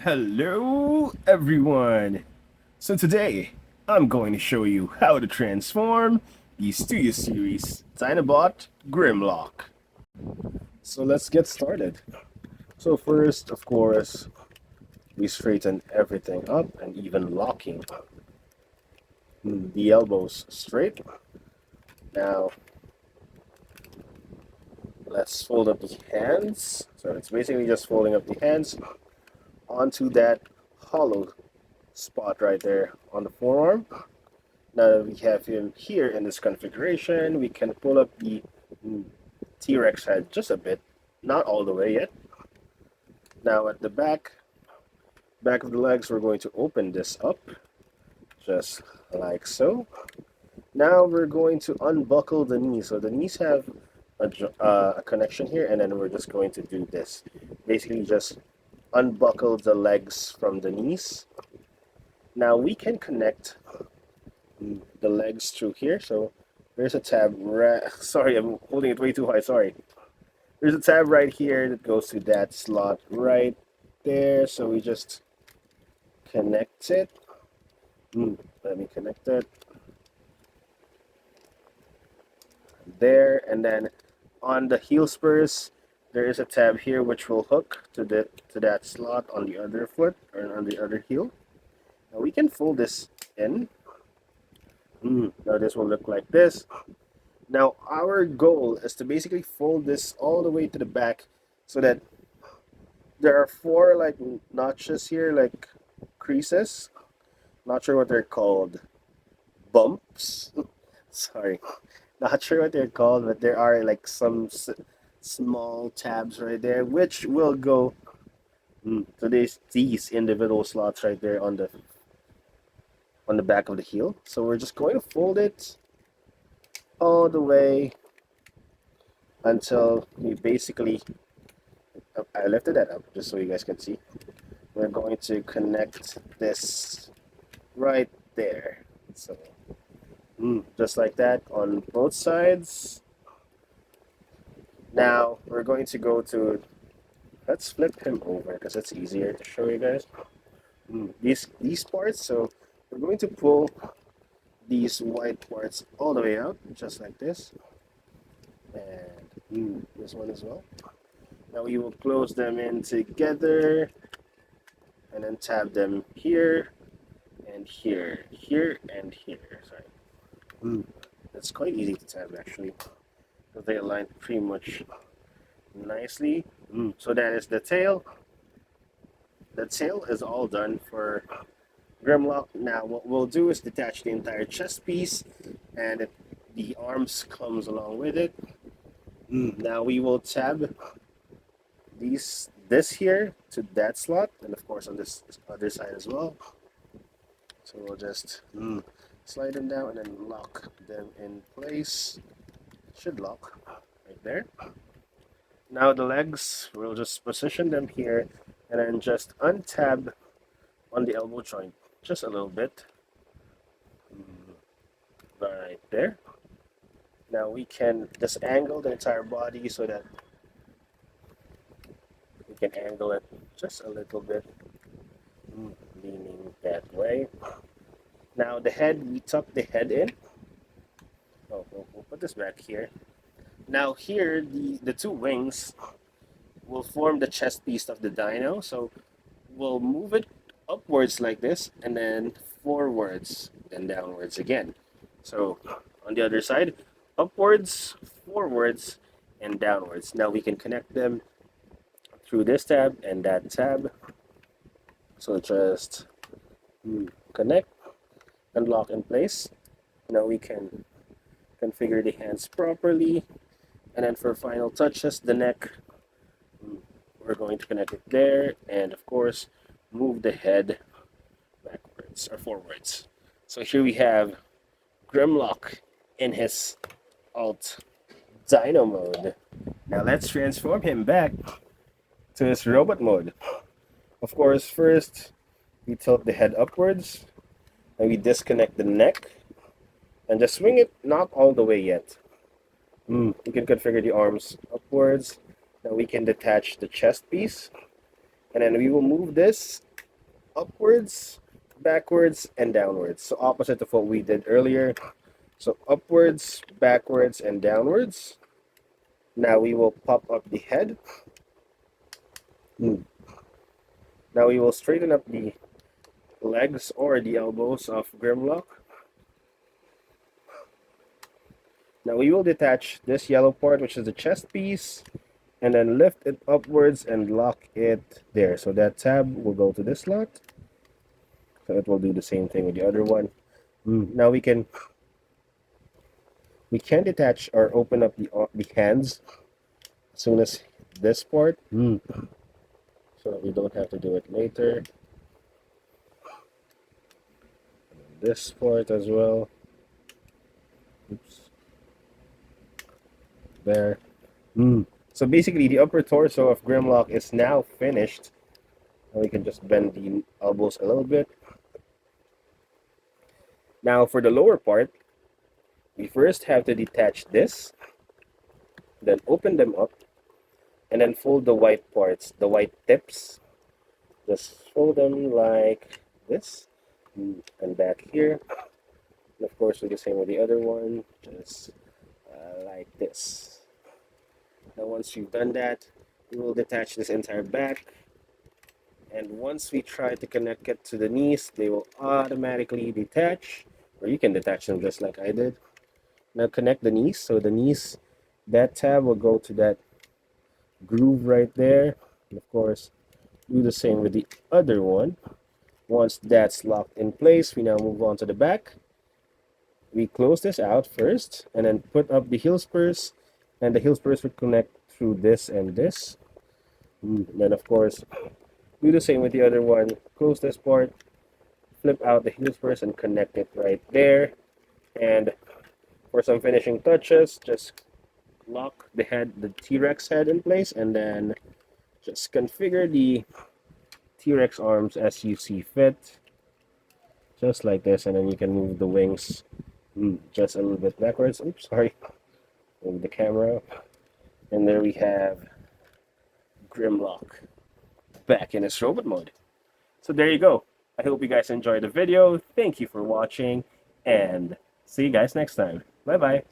Hello everyone! So today, I'm going to show you how to transform the Studio Series Dinobot Grimlock. So let's get started. So first, of course, we straighten everything up and even locking the elbows straight. Now, let's fold up the hands. So it's basically just folding up the hands onto that hollow spot right there on the forearm. Now that we have him here in this configuration, we can pull up the T-Rex head just a bit, not all the way yet. Now at the back of the legs, we're going to open this up, just like so. Now we're going to unbuckle the knees. So the knees have a connection here, and then we're just going to do this. Basically just unbuckle the legs from the knees. Now we can connect the legs through here. So there's a tab sorry, I'm holding it way too high, sorry. There's a tab right here that goes to that slot right there. So we just connect it. Let me connect it. There, and then on the heel spurs, there is a tab here which will hook to that slot on the other foot or on the other heel. Now we can fold this in. Now this will look like this. Now our goal is to basically fold this all the way to the back so that there are four like notches here, like creases. Not sure what they're called. Bumps. Sorry. Not sure what they're called, but there are like some small tabs right there which will go to these individual slots right there on the back of the heel. So we're just going to fold it all the way until we basically, I lifted that up just so you guys can see. We're going to connect this right there. So just like that on both sides. Now we're going to go to, let's flip him over because it's easier to show you guys. These parts, so we're going to pull these white parts all the way out, just like this. And this one as well. Now we will close them in together and then tab them here and here, here and here. Sorry. It's quite easy to tab actually, because they align pretty much nicely. So that is the tail. The tail is all done for Grimlock. Now what we'll do is detach the entire chest piece, and the arms comes along with it. Now we will tab this here to that slot, and of course on this other side as well. So we'll just slide them down and then lock them in place. It should lock right there. Now the legs, we'll just position them here and then just untab on the elbow joint just a little bit. Right there. Now we can just angle the entire body so that we can angle it just a little bit, leaning that way. Now the head, we tuck the head in. Oh, we'll put this back here. Now here, the two wings will form the chest piece of the dino. So we'll move it upwards like this, and then forwards, then downwards again. So on the other side, upwards, forwards, and downwards. Now we can connect them through this tab and that tab. So just connect and lock in place. Now we can configure the hands properly. And then for final touches, the neck, we're going to connect it there. And of course, move the head backwards or forwards. So here we have Grimlock in his alt dino mode. Now let's transform him back to his robot mode. Of course, first we tilt the head upwards and we disconnect the neck and just swing it not all the way yet. You can configure the arms upwards. Now we can detach the chest piece, and then we will move this upwards, backwards, and downwards. So opposite of what we did earlier. So upwards, backwards, and downwards. Now we will pop up the head. Now we will straighten up the legs or the elbows of Grimlock. Now we will detach this yellow part, which is the chest piece, and then lift it upwards and lock it there. So that tab will go to this slot. So it will do the same thing with the other one. Now we can detach or open up the hands as soon as this part, so that we don't have to do it later. This part as well. Oops. There. So basically, the upper torso of Grimlock is now finished. And we can just bend the elbows a little bit. Now for the lower part, we first have to detach this, then open them up, and then fold the white parts, the white tips. Just fold them like this, and back here. And of course, do the same with the other one, just like this. Now once you've done that, we will detach this entire back. And once we try to connect it to the knees, they will automatically detach. Or you can detach them just like I did. Now connect the knees. So the knees, that tab will go to that groove right there. And of course, do the same with the other one. Once that's locked in place, we now move on to the back. We close this out first, and then put up the heel spurs. And the heel spurs will connect through this and this. And then of course, do the same with the other one. Close this part, flip out the heel spurs and connect it right there. And for some finishing touches, just lock the T-Rex head in place, and then just configure the T-Rex arms as you see fit. Just like this, and then you can move the wings just a little bit backwards. Oops, sorry. Move the camera. And there we have Grimlock back in his robot mode. So there you go. I hope you guys enjoyed the video. Thank you for watching, and see you guys next time. Bye bye.